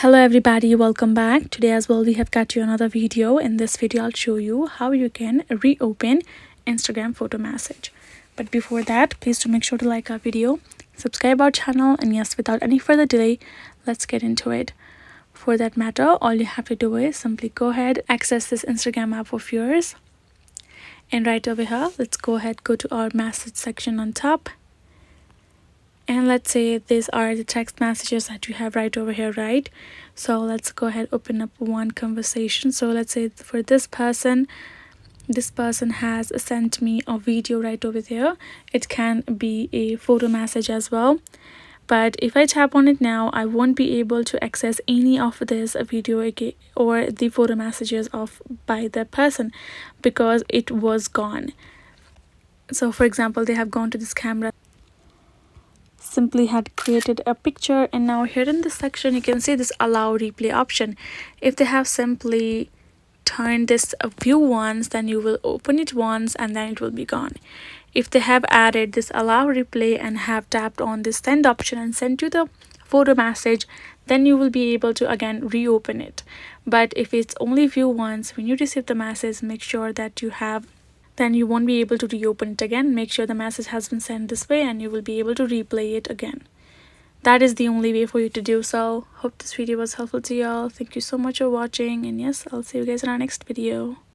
Hello everybody, welcome back. Today as well we have got you another video. In this video I'll show you how you can reopen Instagram photo message. But before that, please do make sure to like our video, subscribe our channel, and yes, without any further delay, let's get into it. For that matter, all you have to do is simply go ahead, access this Instagram app of yours, and right over here, let's go to our message section on top. And let's say these are the text messages that you have right over here, right? So let's go ahead, open up one conversation. So let's say for this person has sent me a video right over there. It can be a photo message as well, but if I tap on it now, I won't be able to access any of this video again or the photo messages of by that person because it was gone. So for example, they have gone to this camera, simply had created a picture, and now here in this section you can see this allow replay option. If they have simply turned this view once, then you will open it once and then it will be gone. If they have added this allow replay and have tapped on this send option and sent you the photo message, then you will be able to again reopen it. But if it's only view once, when you receive the message, make sure that then you won't be able to reopen it again. Make sure the message has been sent this way and you will be able to replay it again. That is the only way for you to do so. Hope this video was helpful to y'all. Thank you so much for watching, and yes, I'll see you guys in our next video.